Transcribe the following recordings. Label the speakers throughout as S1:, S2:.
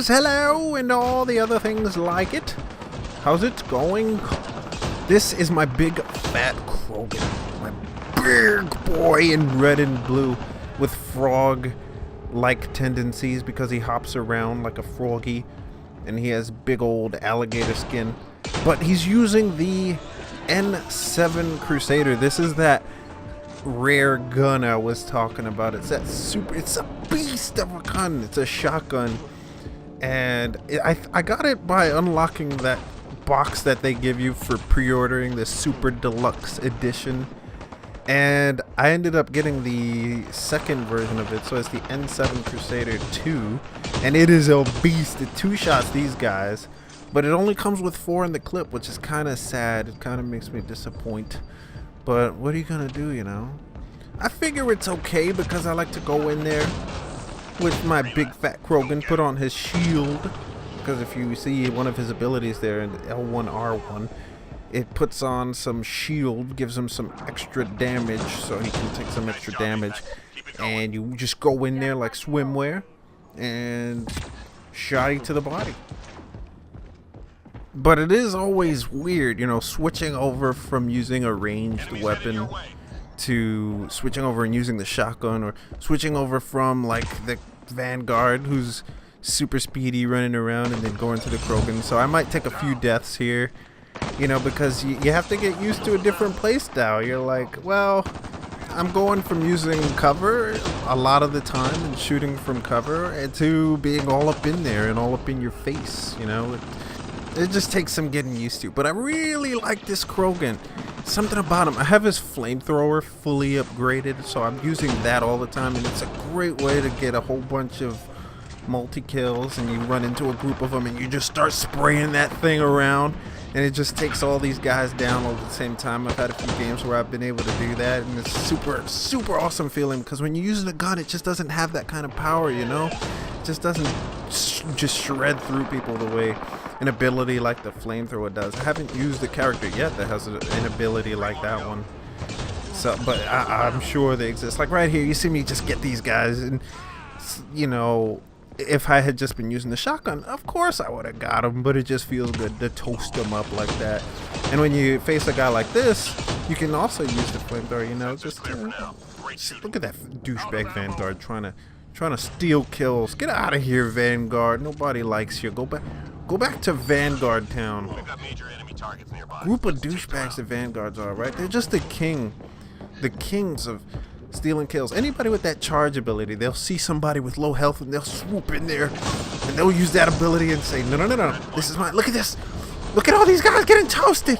S1: guys, hello, and all the other things like it. How's it going? This is my big fat Krogan, my big boy in red and blue with frog-like tendencies because he hops around like a froggy and he has big old alligator skin. But he's using the N7 Crusader. This is that rare gun I was talking about. It's that it's a beast of a gun. It's a shotgun, and I got it by unlocking that box that they give you for pre-ordering the super deluxe edition, and I ended up getting the second version of it, so it's the N7 Crusader 2, and it is a beast. It two-shots these guys, but it only comes with 4 in the clip, which is kind of sad. It kind of makes me disappoint. But what are you gonna do, you know? I figure it's okay because I like to go in there with my big fat Krogan, put on his shield. Because if you see one of his abilities there in L1R1, it puts on some shield, gives him some extra damage, so he can take some extra damage. And you just go in there like swimwear and shotty to the body. But it is always weird, you know, switching over from using a ranged weapon to switching over and using the shotgun, or switching over from like the Vanguard who's super speedy running around and then going to the Krogan. So I might take a few deaths here, you know, because you have to get used to a different playstyle. You're like, well, I'm going from using cover a lot of the time and shooting from cover to being all up in there and all up in your face, you know. It just takes some getting used to. But I really like this Krogan. Something about him. I have his flamethrower fully upgraded, so I'm using that all the time, and it's a great way to get a whole bunch of multi-kills, and you run into a group of them and you just start spraying that thing around, and it just takes all these guys down all at the same time. I've had a few games where I've been able to do that, and it's super awesome feeling, because when you're using a gun, it just doesn't have that kind of power, you know? It just doesn't just shred through people the way an ability like the flamethrower does. I haven't used the character yet that has an ability like that one, so but I'm sure they exist. Like right here, you see me just get these guys, and you know, if I had just been using the shotgun, of course I would have got him, but it just feels good to toast them up like that. And when you face a guy like this, you can also use the flamethrower, you know, just look at that douchebag Vanguard trying to steal kills. Get out of here, Vanguard. Nobody likes you. Go back to Vanguard Town. Group of douchebags the Vanguards are, right? They're just the kings of stealing kills. Anybody with that charge ability, they'll see somebody with low health and they'll swoop in there and they'll use that ability and say, no, this is mine. Look at this. Look at all these guys getting toasted.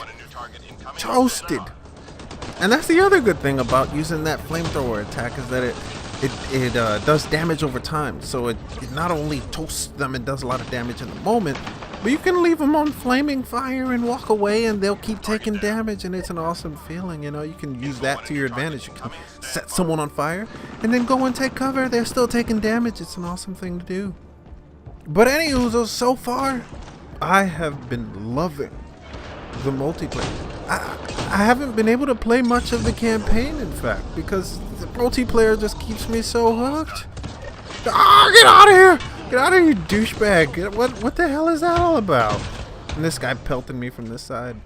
S1: And that's the other good thing about using that flamethrower attack, is that it does damage over time. So it not only toasts them and does a lot of damage in the moment, but you can leave them on flaming fire and walk away and they'll keep taking damage, and it's an awesome feeling, you know. You can use that to your advantage. You can set someone on fire and then go and take cover. They're still taking damage. It's an awesome thing to do. But anywho, so far I have been loving the multiplayer. I haven't been able to play much of the campaign, in fact, because the multiplayer just keeps me so hooked. Ah, get out of here! Get out of here, you douchebag! What the hell is that all about? And this guy pelting me from this side.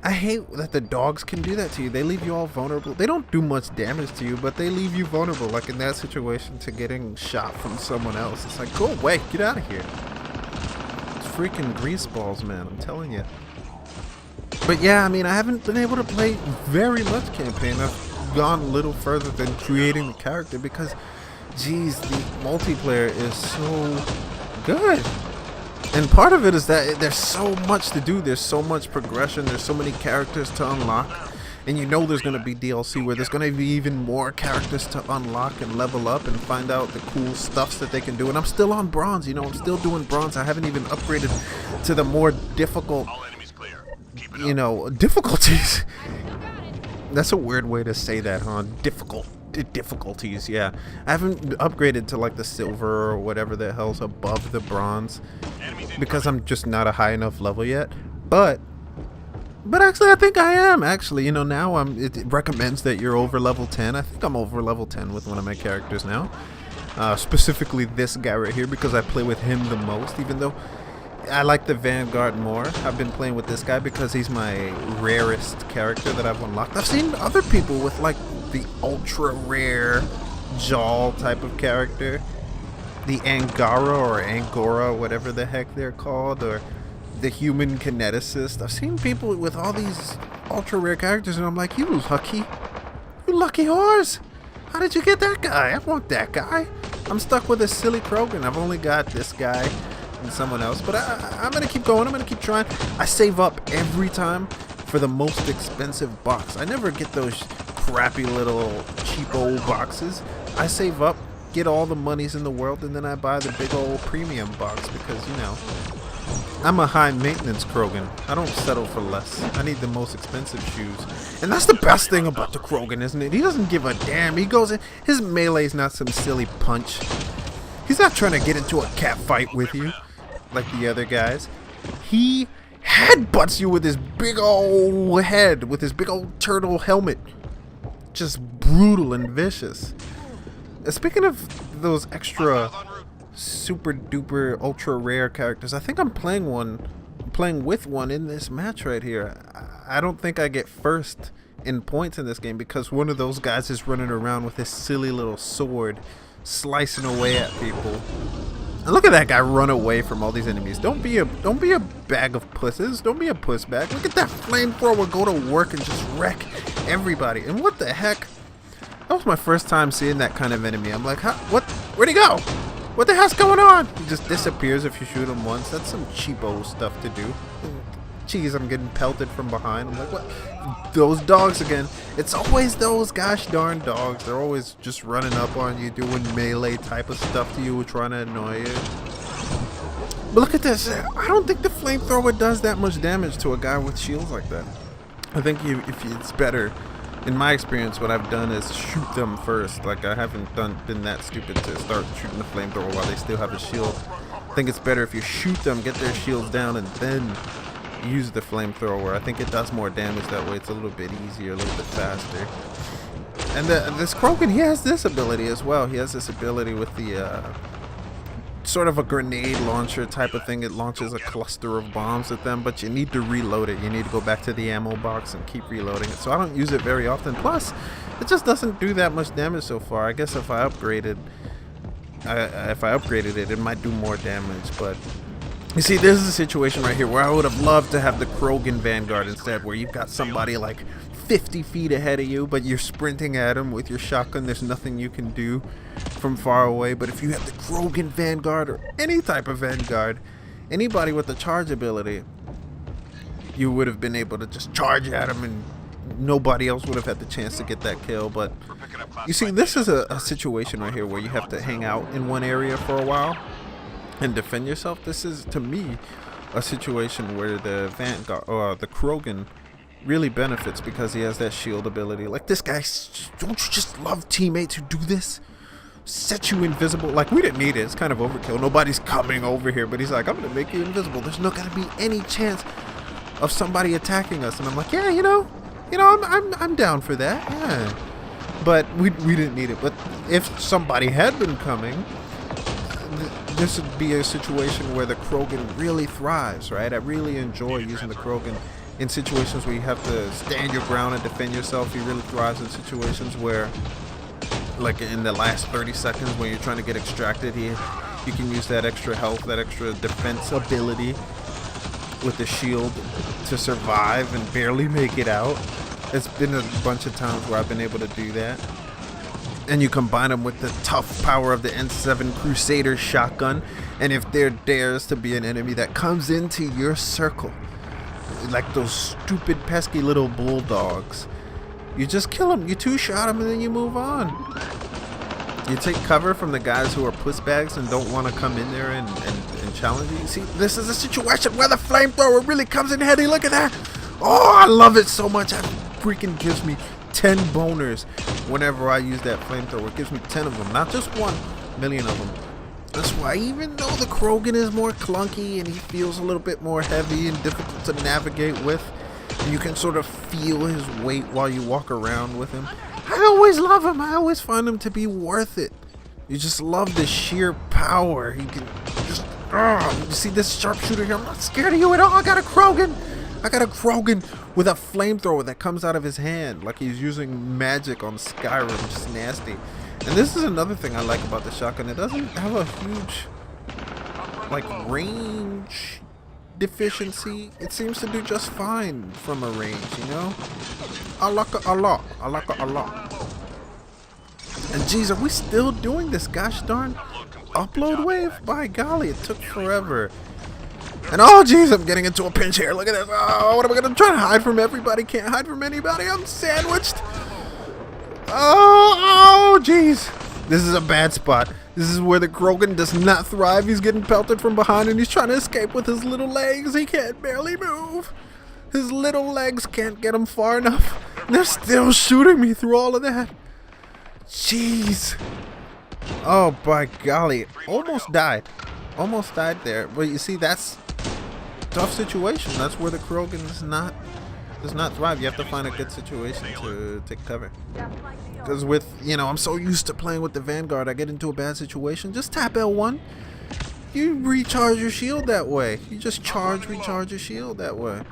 S1: I hate that the dogs can do that to you. They leave you all vulnerable. They don't do much damage to you, but they leave you vulnerable, like in that situation, to getting shot from someone else. It's like, go away, get out of here. It's freaking grease balls, man, I'm telling you. But yeah, I mean, I haven't been able to play very much campaign. I've gone a little further than creating the character because, geez, the multiplayer is so good. And part of it is that there's so much to do. There's so much progression. There's so many characters to unlock. And you know there's going to be DLC where there's going to be even more characters to unlock and level up and find out the cool stuffs that they can do. And I'm still on bronze, you know, I'm still doing bronze. I haven't even upgraded to the more difficult, you know, difficulties. That's a weird way to say that, huh? Difficulties, yeah. I haven't upgraded to like the silver or whatever the hell's above the bronze because I'm just not a high enough level yet. But actually I think I am, actually. You know, now it recommends that you're over level 10. I think I'm over level 10 with one of my characters now. Specifically this guy right here, because I play with him the most, even though I like the Vanguard more. I've been playing with this guy because he's my rarest character that I've unlocked. I've seen other people with like the ultra rare Jaw type of character, the Angara or Angora, whatever the heck they're called, or the human kineticist. I've seen people with all these ultra rare characters, and I'm like, you lucky horse. How did you get that guy? I want that guy. I'm stuck with a silly Krogan. I've only got this guy and someone else, but I'm gonna keep going. I'm gonna keep trying. I save up every time for the most expensive box. I never get those crappy little cheapo boxes. I save up, get all the monies in the world, and then I buy the big old premium box because, you know, I'm a high maintenance Krogan. I don't settle for less. I need the most expensive shoes. And that's the best thing about the Krogan, isn't it? He doesn't give a damn. He goes in, his melee's not some silly punch. He's not trying to get into a cat fight with you like the other guys. He headbutts you with his big old head, with his big old turtle helmet. Just brutal and vicious. Speaking of those extra super duper ultra rare characters, I think I'm playing with one in this match right here. I don't think I get first in points in this game because one of those guys is running around with his silly little sword slicing away at people. And look at that guy run away from all these enemies. Don't be a bag of pusses. Don't be a puss bag. Look at that flamethrower go to work and just wreck everybody. And what the heck? That was my first time seeing that kind of enemy. I'm like, where'd he go? What the hell's going on? He just disappears if you shoot him once. That's some cheapo stuff to do. Jeez, I'm getting pelted from behind. I'm like, what? Those dogs again. It's always those gosh darn dogs. They're always just running up on you, doing melee type of stuff to you, trying to annoy you. But look at this. I don't think the flamethrower does that much damage to a guy with shields like that. I think if it's better. In my experience, what I've done is shoot them first. Like, I haven't been that stupid to start shooting the flamethrower while they still have a shield. I think it's better if you shoot them, get their shields down, and then use the flamethrower. I think it does more damage that way. It's a little bit easier, a little bit faster. And this Krogan, he has this ability as well. He has this ability with the sort of a grenade launcher type of thing. It launches a cluster of bombs at them, but you need to reload it. You need to go back to the ammo box and keep reloading it. So I don't use it very often. Plus, it just doesn't do that much damage so far. I guess if I upgraded it, it might do more damage. But you see, this is a situation right here where I would have loved to have the Krogan Vanguard instead, where you've got somebody like 50 feet ahead of you, but you're sprinting at him with your shotgun. There's nothing you can do from far away. But if you have the Krogan Vanguard or any type of Vanguard, anybody with the charge ability, you would have been able to just charge at him and nobody else would have had the chance to get that kill. But you see, this is a situation right here where you have to hang out in one area for a while and defend yourself. This is, to me, a situation where the Vanguard or the Krogan really benefits because he has that shield ability. Like this guy, don't you just love teammates who do this? Set you invisible. Like, we didn't need it. It's kind of overkill. Nobody's coming over here, but he's like, I'm gonna make you invisible. There's not gonna be any chance of somebody attacking us. And I'm like, yeah, you know, I'm down for that. Yeah. But we didn't need it. But if somebody had been coming, this would be a situation where the Krogan really thrives, right? I really enjoy using the Krogan in situations where you have to stand your ground and defend yourself. He really thrives in situations where, like in the last 30 seconds when you're trying to get extracted, you can use that extra health, that extra defense ability with the shield to survive and barely make it out. It's been a bunch of times where I've been able to do that. And you combine them with the tough power of the N7 Crusader shotgun, and if there dares to be an enemy that comes into your circle, like those stupid pesky little bulldogs, you just kill them. You two-shot them and then you move on. You take cover from the guys who are pussbags and don't want to come in there and challenge you. See, this is a situation where the flamethrower really comes in handy. Look at that. Oh, I love it so much. It freaking gives me 10 boners whenever I use that flamethrower. It gives me 10 of them, not just 1 million of them. That's why, even though the Krogan is more clunky and he feels a little bit more heavy and difficult to navigate with, and you can sort of feel his weight while you walk around with him, I always love him. I always find him to be worth it You just love the sheer power. He can just, you see this sharpshooter here? I'm not scared of you at all. I got a Krogan. I got a Krogan with a flamethrower that comes out of his hand like he's using magic on Skyrim. Just nasty. And this is another thing I like about the shotgun. It doesn't have a huge, like, range deficiency. It seems to do just fine from a range, you know? I like it a lot. I like it a lot. And geez, are we still doing this gosh darn upload wave? By golly, it took forever. And oh geez, I'm getting into a pinch here. Look at this. Oh, what am I gonna try to hide from everybody? Can't hide from anybody. I'm sandwiched. Oh geez. This is a bad spot. This is where the Krogan does not thrive. He's getting pelted from behind and he's trying to escape with his little legs. He can't barely move. His little legs can't get him far enough. And they're still shooting me through all of that. Jeez. Oh, by golly. Almost died. Almost died there. But you see, that's a tough situation. That's where the Krogan does not thrive. You have to find a good situation to take cover. Because with, you know, I'm so used to playing with the Vanguard, I get into a bad situation. Just tap L1. You recharge your shield that way. You just recharge your shield that way.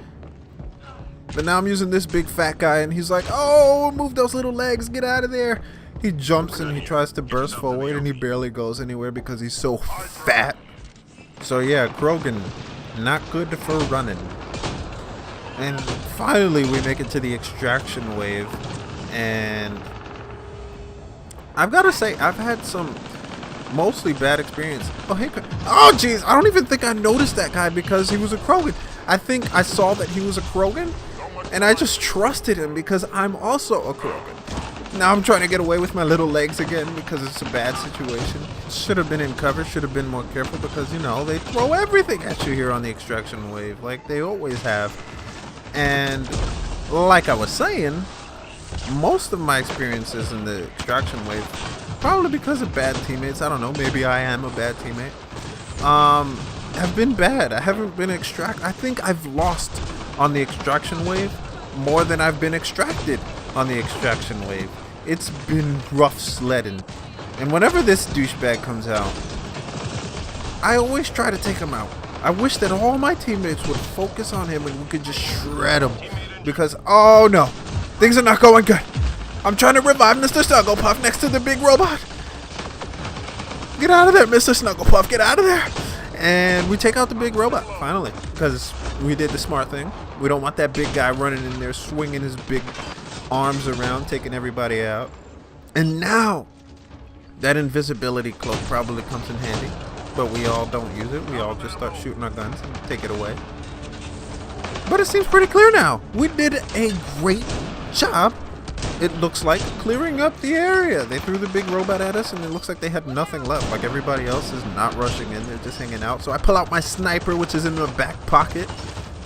S1: But now I'm using this big fat guy and he's like, oh, move those little legs. Get out of there. He jumps and he tries to burst forward and he barely goes anywhere because he's so fat. So yeah, Krogan, not good for running. And finally we make it to the extraction wave. And I've got to say, I've had some mostly bad experience. Oh, hey. Oh, jeez. I don't even think I noticed that guy because he was a Krogan. I think I saw that he was a Krogan and I just trusted him because I'm also a Krogan. Now I'm trying to get away with my little legs again because it's a bad situation. Should have been in cover, should have been more careful because, you know, they throw everything at you here on the extraction wave like they always have. And like I was saying, most of my experiences in the extraction wave, probably because of bad teammates, I don't know, maybe I am a bad teammate, have been bad. I haven't been I think I've lost on the extraction wave more than I've been extracted on the extraction wave. It's been rough sledding. And whenever this douchebag comes out, I always try to take him out. I wish that all my teammates would focus on him and we could just shred him. Because, oh no, things are not going good. I'm trying to revive Mr. Snugglepuff next to the big robot. Get out of there, Mr. Snugglepuff, get out of there. And we take out the big robot, finally. Because we did the smart thing. We don't want that big guy running in there, swinging his big arms around, taking everybody out. And now, that invisibility cloak probably comes in handy. But we all don't use it. We all just start shooting our guns and take it away. But it seems pretty clear now. We did a great job, it looks like, clearing up the area. They threw the big robot at us and it looks like they had nothing left. Like everybody else is not rushing in, they're just hanging out. So I pull out my sniper, which is in the back pocket.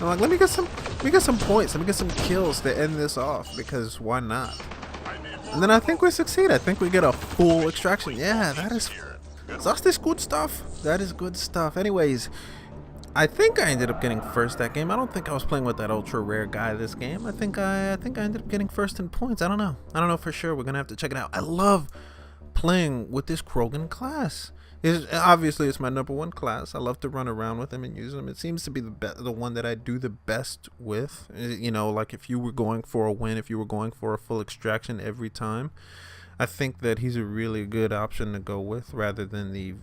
S1: I'm like, let me get some points, let me get some kills to end this off, because why not? And then I think we succeed. I think we get a full extraction. Yeah, that's good stuff. That is good stuff. Anyways, I think I ended up getting first that game. I don't think I was playing with that ultra rare guy this game. I think I ended up getting first in points. I don't know for sure. We're gonna have to check it out. I love playing with this Krogan class. Obviously it's my #1 class. I love to run around with him and use him. It seems to be the one that I do the best with. You know, like if you were going for a win, if you were going for a full extraction every time, I think that he's a really good option to go with rather than the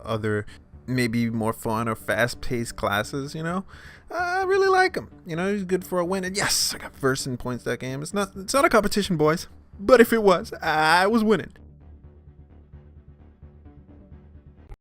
S1: other maybe more fun or fast-paced classes, you know. I really like him. You know, he's good for a win. And yes, I got first in points that game. It's not a competition, boys. But if it was, I was winning.